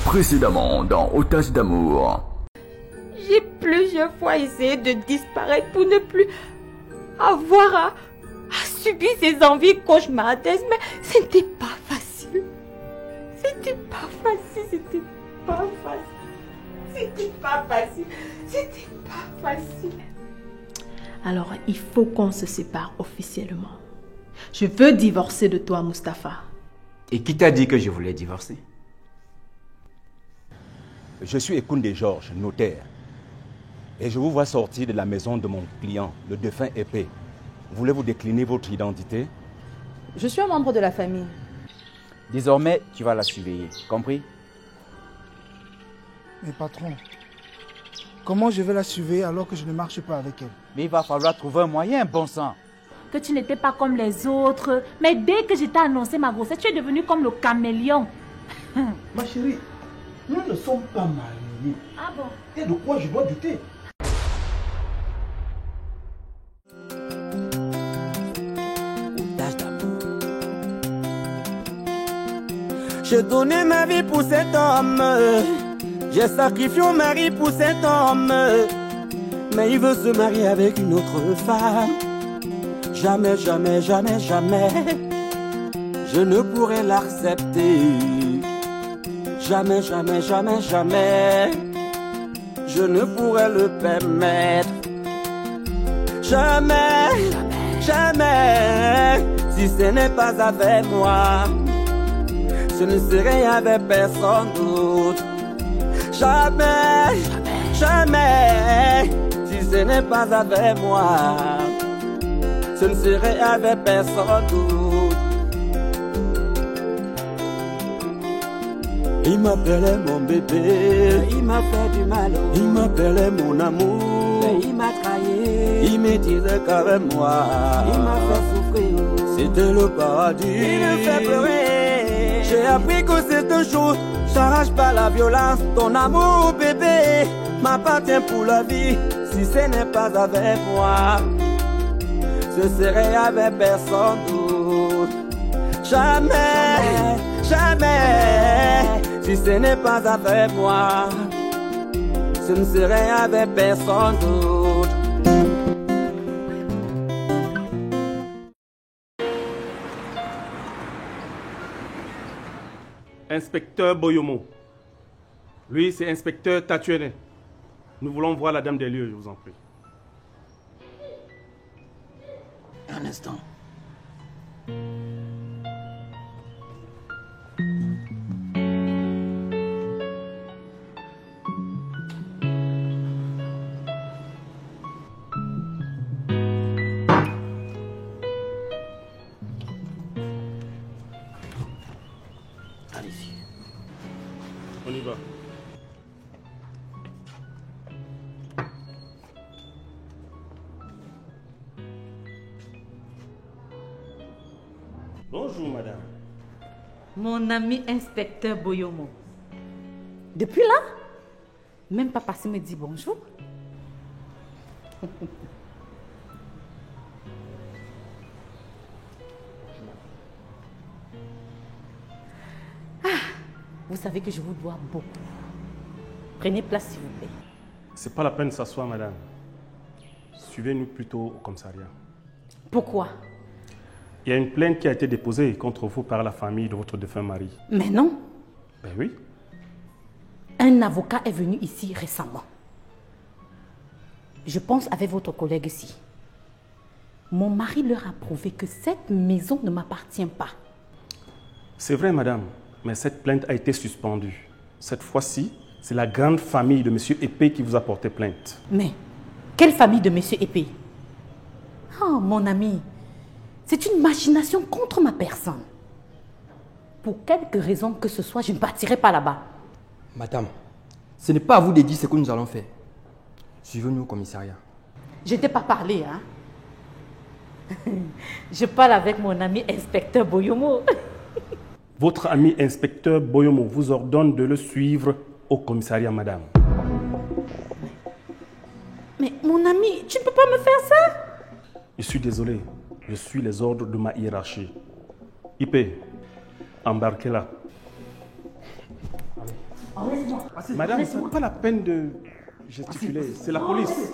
Précédemment dans Otage d'amour. J'ai plusieurs fois essayé de disparaître pour ne plus avoir à subir ces envies cauchemardesques, mais c'était pas facile. C'était pas facile, c'était pas facile. C'était pas facile, c'était pas facile. Alors, il faut qu'on se sépare officiellement. Je veux divorcer de toi, Mustapha. Et qui t'a dit que je voulais divorcer? Je suis Ekoundé Georges, notaire. Et je vous vois sortir de la maison de mon client, le défunt épée. Voulez-vous décliner votre identité? Je suis un membre de la famille. Désormais, tu vas la surveiller, compris? Mais patron, comment je vais la surveiller alors que je ne marche pas avec elle? Mais il va falloir trouver un moyen, bon sang. Que tu n'étais pas comme les autres. Mais dès que je t'ai annoncé ma grossesse, tu es devenu comme le caméléon. Ma chérie, nous ne sommes pas mariés. Ah bon? Et de quoi je dois douter? J'ai donné ma vie pour cet homme. J'ai sacrifié mon mari pour cet homme. Mais il veut se marier avec une autre femme. Jamais, jamais, jamais, jamais je ne pourrai l'accepter. Jamais, jamais, jamais, jamais je ne pourrai le permettre. Jamais, jamais, si ce n'est pas avec moi, je ne serai avec personne d'autre. Jamais, jamais, si ce n'est pas avec moi, je ne serai avec personne d'autre. Il m'appelait mon bébé, il m'a fait du mal. Il m'appelait mon amour, mais il m'a trahi. Il me disait qu'avec moi, il m'a fait souffrir. C'était le paradis. Il me fait pleurer. J'ai appris que c'est un jour, j'arrache pas la violence. Ton amour, bébé, m'appartient pour la vie. Si ce n'est pas avec moi, je serai avec personne d'autre. Jamais, jamais, si ce n'est pas avec moi, je ne serai avec personne d'autre. Inspecteur Boyomo. Lui, c'est inspecteur Tatuene. Nous voulons voir la dame des lieux, je vous en prie. Un instant. Allez-y. On y va. Bonjour, madame. Mon ami inspecteur Boyomo. Depuis là, même pas passé me dit bonjour. Vous savez que je vous dois beaucoup. Prenez place, s'il vous plaît. C'est pas la peine de s'asseoir, madame. Suivez-nous plutôt au commissariat. Pourquoi? Il y a une plainte qui a été déposée contre vous par la famille de votre défunt mari. Mais non. Ben oui. Un avocat est venu ici récemment. Je pense avec votre collègue ici. Mon mari leur a prouvé que cette maison ne m'appartient pas. C'est vrai, madame, mais cette plainte a été suspendue. Cette fois-ci, c'est la grande famille de M. Épée qui vous a porté plainte. Mais, quelle famille de M. Épée? Oh, mon ami, c'est une machination contre ma personne. Pour quelque raison que ce soit, je ne partirai pas là-bas. Madame, ce n'est pas à vous de dire ce que nous allons faire. Suivez-nous au commissariat. Je ne t'ai pas parlé, hein? Je parle avec mon ami inspecteur Boyomo. Votre ami inspecteur Boyomo vous ordonne de le suivre au commissariat, madame. Mais mon ami, tu ne peux pas me faire ça? Je suis désolé. Je suis les ordres de ma hiérarchie. IP, embarquez-la. Madame, ce n'est pas la peine de gesticuler. C'est la police.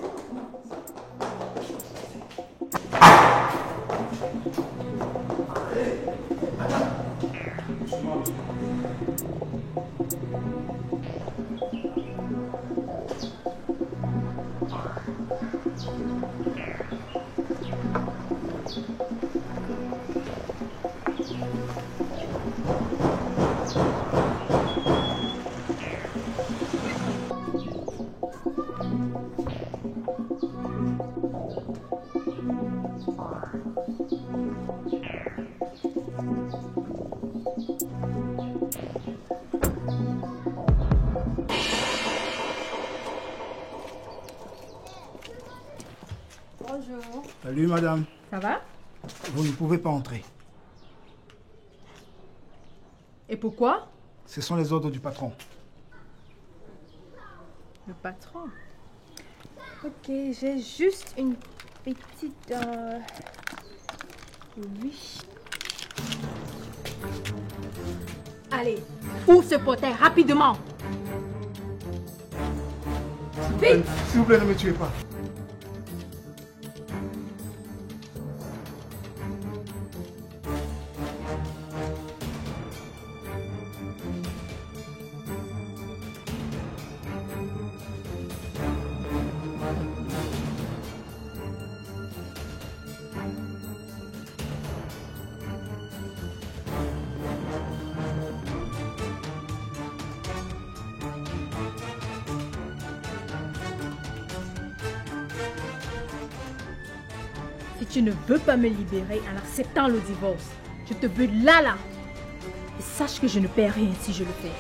Bonjour. Salut madame. Ça va? Vous ne pouvez pas entrer. Et pourquoi? Ce sont les ordres du patron. Le patron. Ok, j'ai juste une petite... Oui. Allez, ouvre ce portail rapidement. Vite! S'il vous plaît, ne me tuez pas. Si tu ne veux pas me libérer en acceptant le divorce, je te veux là. Et sache que je ne perds rien si je le fais.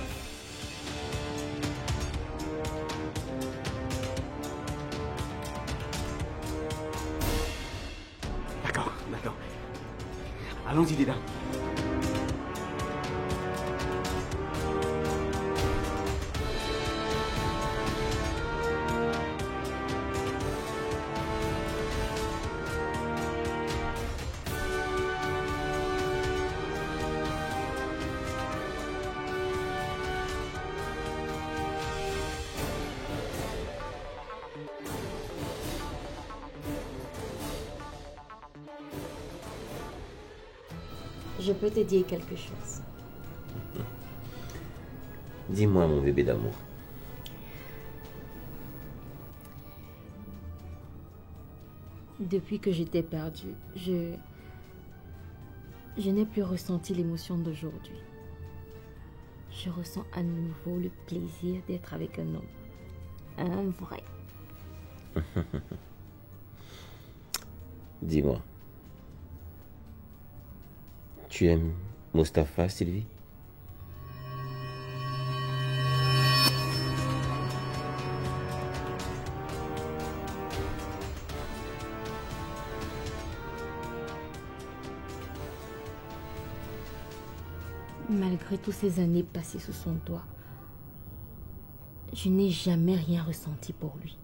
D'accord. Allons-y dedans. Je peux te dire quelque chose. Dis-moi, mon bébé d'amour. Depuis que je t'ai perdu, je n'ai plus ressenti l'émotion d'aujourd'hui. Je ressens à nouveau le plaisir d'être avec un homme. Un vrai. Dis-moi. Tu aimes Mustapha, Sylvie? Malgré toutes ces années passées sous son toit, je n'ai jamais rien ressenti pour lui.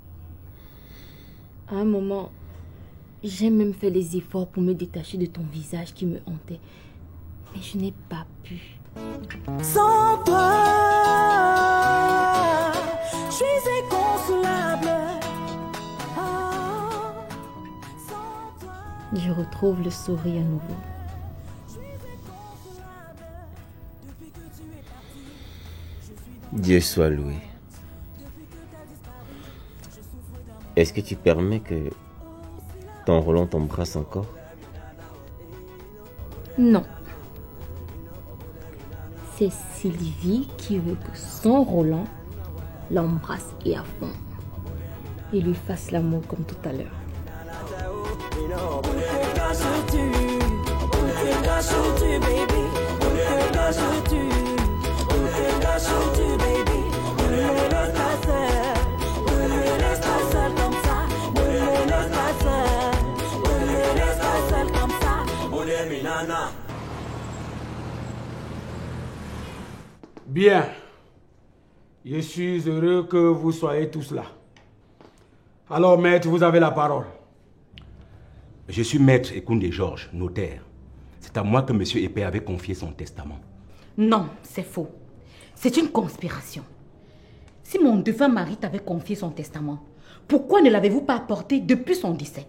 À un moment, j'ai même fait les efforts pour me détacher de ton visage qui me hantait. Mais je n'ai pas pu. Sans toi, je suis inconsolable. Je retrouve le sourire à nouveau. Dieu soit loué. Est-ce que tu permets que ton Roland t'embrasse encore? Non. C'est Sylvie qui veut que son Roland l'embrasse et à fond. Et lui fasse l'amour comme tout à l'heure. Bien. Je suis heureux que vous soyez tous là. Alors, maître, vous avez la parole. Je suis maître Ekoundé Georges, notaire. C'est à moi que M. Épée avait confié son testament. Non, c'est faux. C'est une conspiration. Si mon défunt mari t'avait confié son testament, pourquoi ne l'avez-vous pas apporté depuis son décès?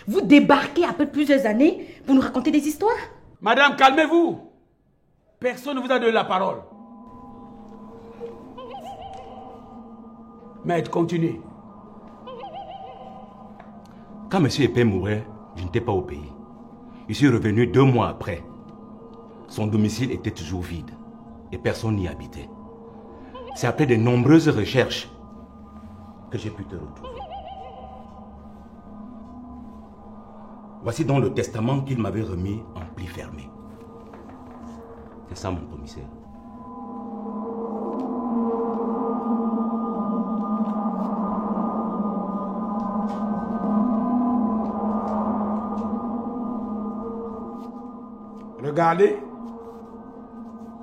Vous débarquez après plusieurs années pour nous raconter des histoires? Madame, calmez-vous. Personne ne vous a donné la parole. Maître, continuez. Quand M. Épée mourait, je n'étais pas au pays. Je suis revenu 2 mois après. Son domicile était toujours vide et personne n'y habitait. C'est après de nombreuses recherches que j'ai pu te retrouver. Voici donc le testament qu'il m'avait remis en pli fermé. C'est ça, mon commissaire. Regardez,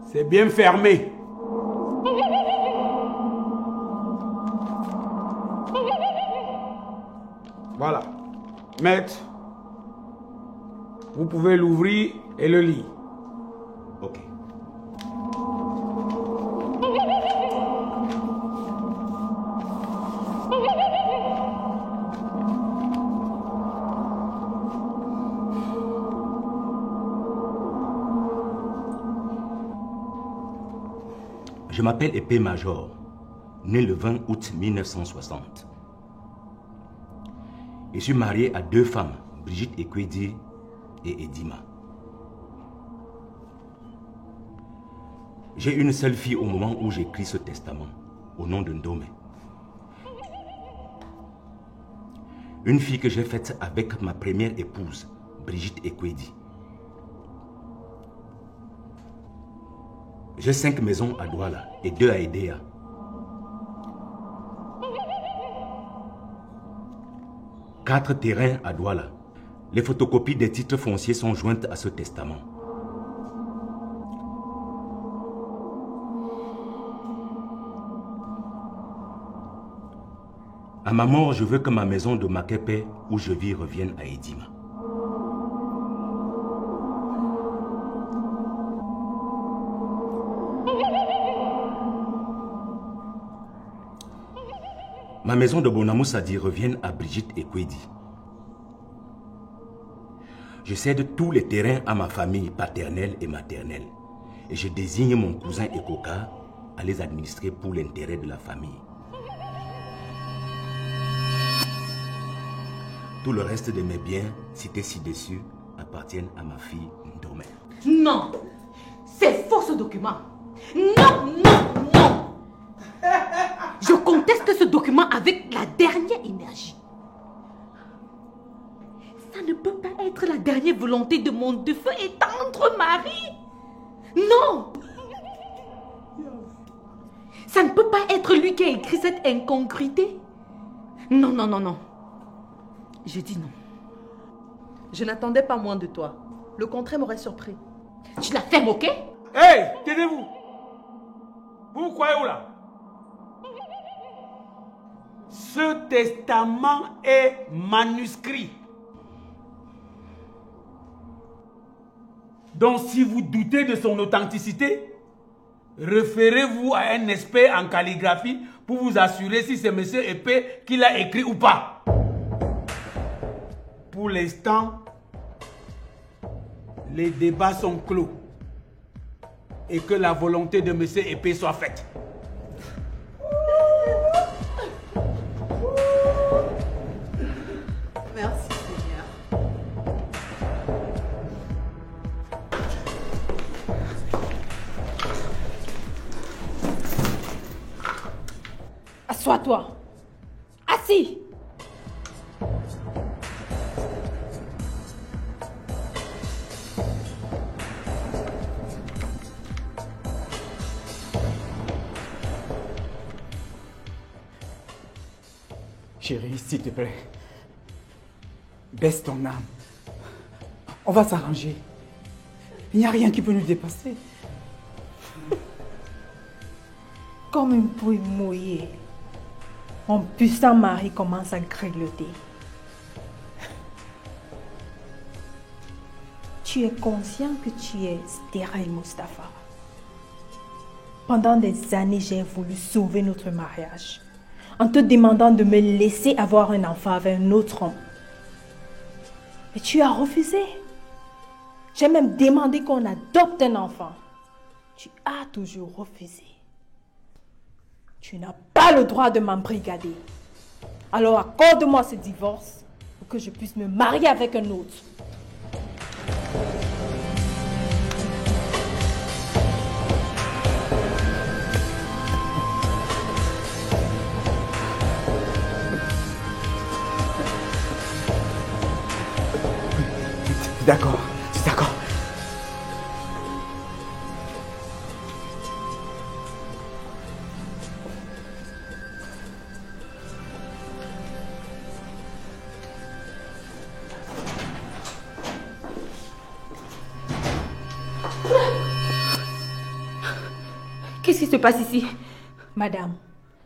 c'est bien fermé. Voilà. Maître, vous pouvez l'ouvrir et le lire. Ok. Je m'appelle Épée Major, né le 20 août 1960. Je suis marié à 2 femmes, Brigitte Ekwedi et Edima. J'ai une seule fille au moment où j'écris ce testament, au nom de Ndome. Une fille que j'ai faite avec ma première épouse, Brigitte Ekwedi. J'ai 5 maisons à Douala et 2 à Edea. Quatre terrains à Douala. Les photocopies des titres fonciers sont jointes à ce testament. À ma mort, je veux que ma maison de Makepe, où je vis, revienne à Edima. Ma maison de Bonamoussadi revienne à Brigitte Ekwedi. Je cède tous les terrains à ma famille paternelle et maternelle. Et je désigne mon cousin Ekoka à les administrer pour l'intérêt de la famille. Tout le reste de mes biens, cités ci-dessus, appartiennent à ma fille Ndome. Non, c'est faux ce document. Non, non, non. Je conteste ce document avec la dernière énergie. Ça ne peut pas être la dernière volonté de mon défunt et tendre mari. Non. Ça ne peut pas être lui qui a écrit cette incongruité. Non, non, non, non. Je dis non. Je n'attendais pas moins de toi. Le contraire m'aurait surpris. Tu l'as fait moquer? Hey, taisez-vous. Vous croyez où là? Ce testament est manuscrit. Donc si vous doutez de son authenticité, référez-vous à un expert en calligraphie pour vous assurer si c'est M. Épée qui l'a écrit ou pas. Pour l'instant, les débats sont clos et que la volonté de M. Épée soit faite. Merci Seigneur. Assois-toi. Assis. Chérie, s'il te plaît, baisse ton âme. On va s'arranger. Il n'y a rien qui peut nous dépasser. Comme une pouille mouillée, mon puissant mari commence à grignoter. Tu es conscient que tu es stérile, Mustapha. Pendant des années, j'ai voulu sauver notre mariage en te demandant de me laisser avoir un enfant avec un autre homme. Mais tu as refusé. J'ai même demandé qu'on adopte un enfant. Tu as toujours refusé. Tu n'as pas le droit de m'embrigader. Alors accorde-moi ce divorce pour que je puisse me marier avec un autre. D'accord, c'est d'accord. Qu'est-ce qui se passe ici? Madame,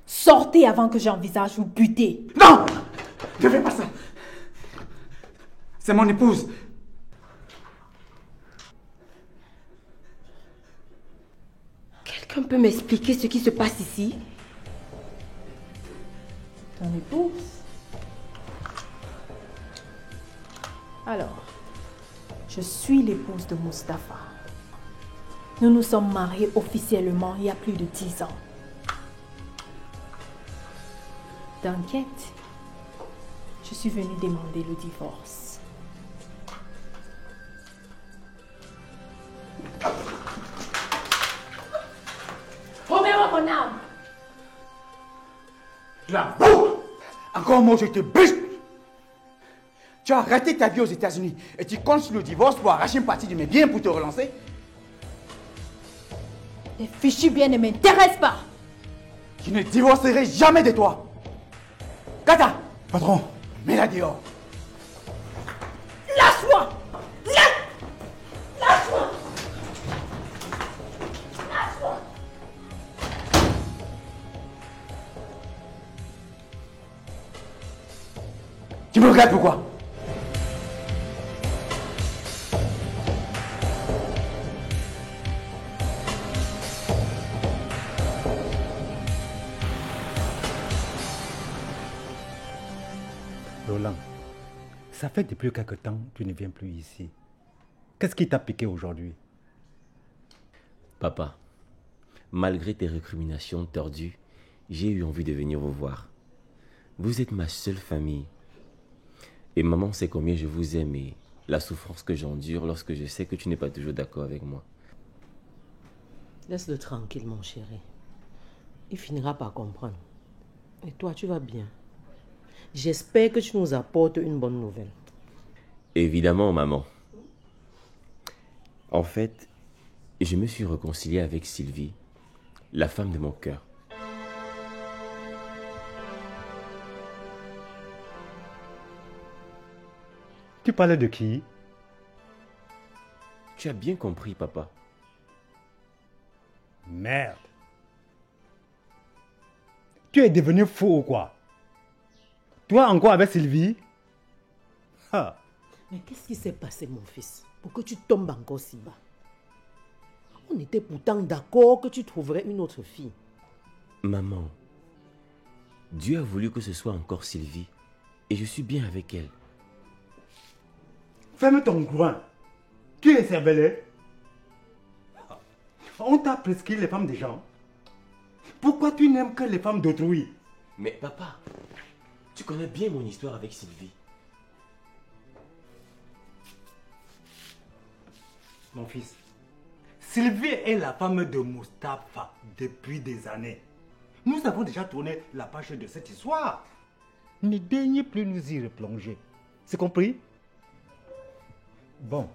sortez avant que j'envisage vous buter. Non! Ne fais pas ça! C'est mon épouse. Quelqu'un peut m'expliquer ce qui se passe ici? Ton épouse? Alors, je suis l'épouse de Mustapha. Nous nous sommes mariés officiellement il y a plus de 10 ans. T'inquiète, je suis venue demander le divorce. Remets-moi mon âme! La boue! Encore un mot, je te brise! Tu as raté ta vie aux États-Unis et tu comptes sur le divorce pour arracher une partie de mes biens pour te relancer? Les fichus biens ne m'intéressent pas! Je ne divorcerai jamais de toi! Kata! Patron! Mets-la dehors! Lâche-moi! Lâche-moi! Lâche-moi! Tu me regardes pourquoi? Roland, ça fait depuis quelque temps que tu ne viens plus ici. Qu'est-ce qui t'a piqué aujourd'hui? Papa, malgré tes récriminations tordues, j'ai eu envie de venir vous voir. Vous êtes ma seule famille. Et maman sait combien je vous aime et la souffrance que j'endure lorsque je sais que tu n'es pas toujours d'accord avec moi. Laisse-le tranquille, mon chéri. Il finira par comprendre. Et toi, tu vas bien. J'espère que tu nous apportes une bonne nouvelle. Évidemment, maman. En fait, je me suis réconcilié avec Sylvie, la femme de mon cœur. Tu parlais de qui? Tu as bien compris, papa. Merde. Tu es devenu fou ou quoi? Toi encore avec Sylvie? Ah. Mais qu'est-ce qui s'est passé, mon fils, pour que tu tombes encore si bas? On était pourtant d'accord que tu trouverais une autre fille. Maman, Dieu a voulu que ce soit encore Sylvie et je suis bien avec elle. Ferme ton coin. Tu es cervelé. On t'a prescrit les femmes des gens. Pourquoi tu n'aimes que les femmes d'autrui? Mais papa, tu connais bien mon histoire avec Sylvie. Mon fils, Sylvie est la femme de Mustapha depuis des années. Nous avons déjà tourné la page de cette histoire. Ne daignez plus nous y replonger. C'est compris? Bon,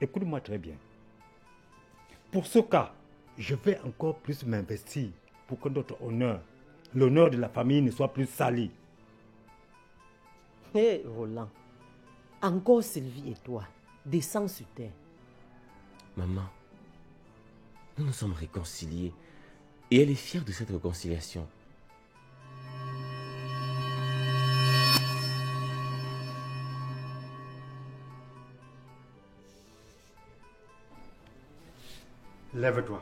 écoute-moi très bien. Pour ce cas, je vais encore plus m'investir pour que notre honneur, l'honneur de la famille ne soit plus sali. Hé, Roland, encore Sylvie et toi, descends sur terre. Maman, nous nous sommes réconciliés Et elle est fière de cette réconciliation. Lève-toi.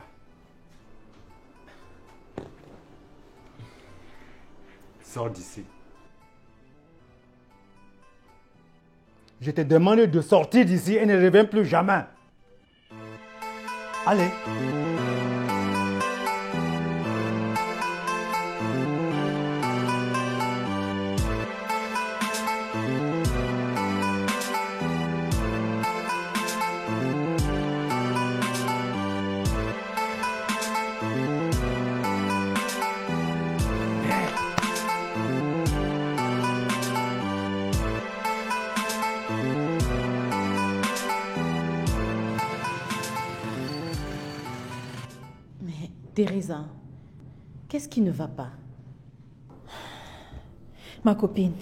Sors d'ici. Je te demande de sortir d'ici et ne reviens plus jamais. Allez. Teresa, qu'est-ce qui ne va pas? Ma copine,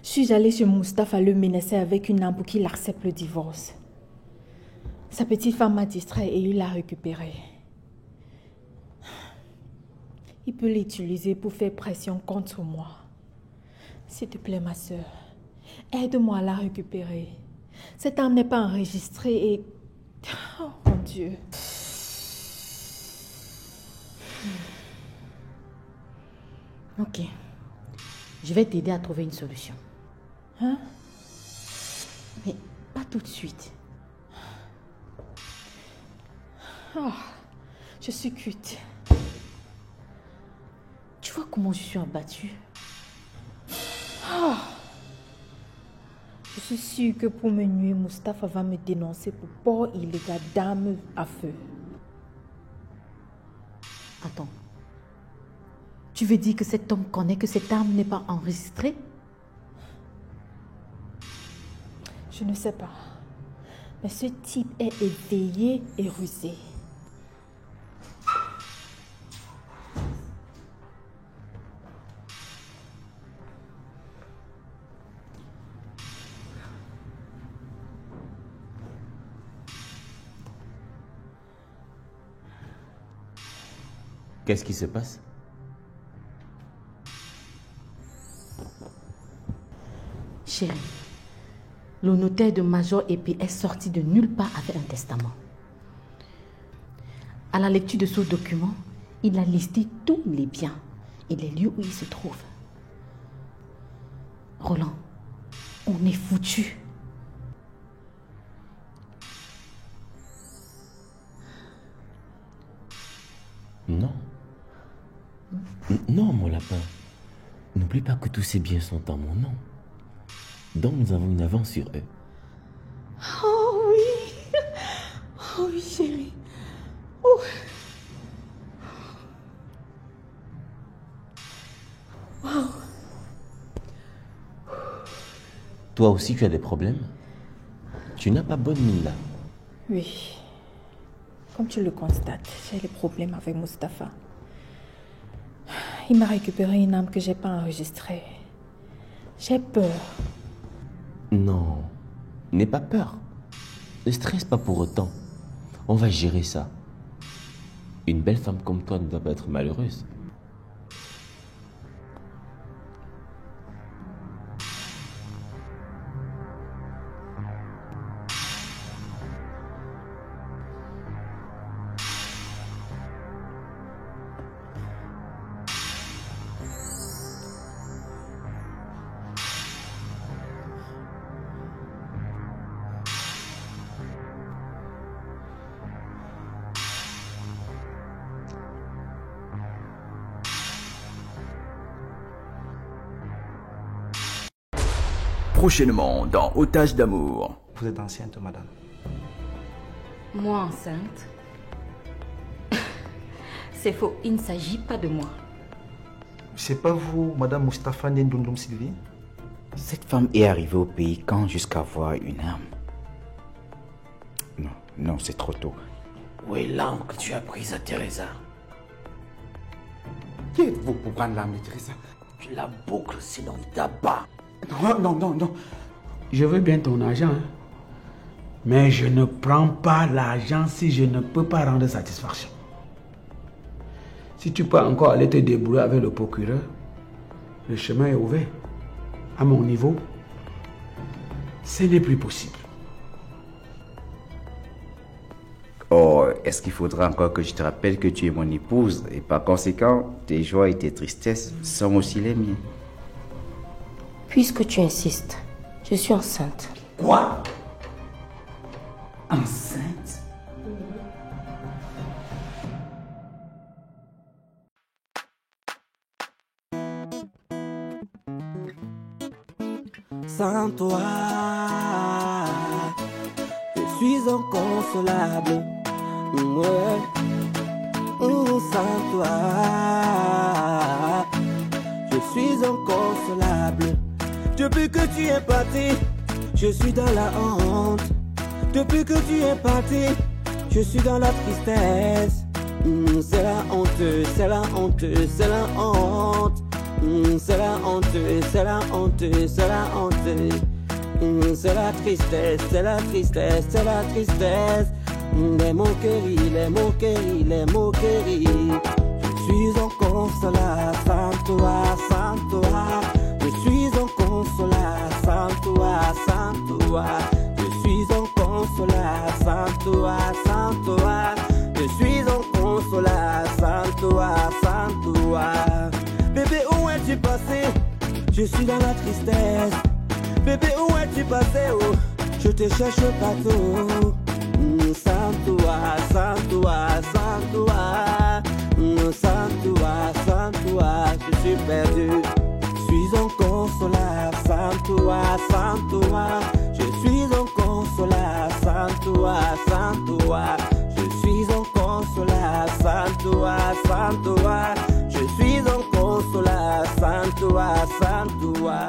je suis allée chez Mustapha le menacer avec une arme pour qu'il accepte le divorce. Sa petite femme m'a distrait et il l'a récupérée. Il peut l'utiliser pour faire pression contre moi. S'il te plaît, ma soeur, aide-moi à la récupérer. Cette arme n'est pas enregistrée et... Oh mon Dieu. Ok. Je vais t'aider à trouver une solution. Hein? Mais pas tout de suite. Oh, je suis cuite. Tu vois comment je suis abattue? Oh. Je suis sûre que pour me nuire, Mustapha va me dénoncer pour port illégal d'armes à feu. Attends. Tu veux dire que cet homme connaît que cette arme n'est pas enregistrée? Je ne sais pas. Mais ce type est éveillé et rusé. Qu'est-ce qui se passe? Chérie, le notaire de Major Épée est sorti de nulle part avec un testament. À la lecture de ce document, il a listé tous les biens et les lieux où ils se trouvent. Roland, on est foutus. Non. Non, mon lapin. N'oublie pas que tous ces biens sont en mon nom. Donc nous avons une avance sur eux. Oh oui. Oh oui, chérie. Oh. Wow. Toi aussi, tu as des problèmes? Tu n'as pas bonne mine là. Oui. Comme tu le constates, j'ai des problèmes avec Mustapha. Il m'a récupéré une arme que j'ai pas enregistrée. J'ai peur. Non, n'aie pas peur. Ne stresse pas pour autant. On va gérer ça. Une belle femme comme toi ne doit pas être malheureuse. Prochainement dans Otage d'amour. Vous êtes enceinte, madame? Moi enceinte? C'est faux, il ne s'agit pas de moi. C'est pas vous, madame Mustapha Ndondoum Sylvie? Cette femme est arrivée au pays quand jusqu'à avoir une arme. Non, non, c'est trop tôt. Où est l'arme que tu as prise à Teresa? Qui êtes-vous pour prendre l'arme de Teresa? Tu la boucles, sinon il t'abat. Non, non, non, non. Je veux bien ton argent, hein. Mais je ne prends pas l'argent si je ne peux pas rendre satisfaction. Si tu peux encore aller te débrouiller avec le procureur, le chemin est ouvert. À mon niveau, ce n'est plus possible. Oh, est-ce qu'il faudra encore que je te rappelle que tu es mon épouse et par conséquent, tes joies et tes tristesses sont aussi les miennes? Puisque tu insistes, je suis enceinte. Quoi? Enceinte? Sans toi, je suis inconsolable. Ouais. Sans toi, je suis inconsolable. Depuis que tu es parti, je suis dans la honte. Depuis que tu es parti, je suis dans la tristesse. C'est la honte, c'est la honte, c'est la honte. C'est la honte, c'est la honte, c'est la honte. C'est la tristesse, c'est la tristesse, c'est la tristesse. Les moqueries, les moqueries, les moqueries. Je suis inconsolable sans toi, sans toi. Je suis inconsolable sans toi, sans toi. Je suis inconsolable sans toi, sans toi. Je suis inconsolable sans toi, sans toi. Bébé, où es-tu passé? Je suis dans la tristesse. Bébé, où es-tu passé? Oh, je te cherche partout. Sans toi, sans toi, sans toi. Sans toi, sans toi, je suis perdu. Je suis inconsolable sans toi, sans toi. Je suis inconsolable sans toi, sans toi. Je suis inconsolable sans toi, sans toi. Je suis inconsolable sans toi, sans toi.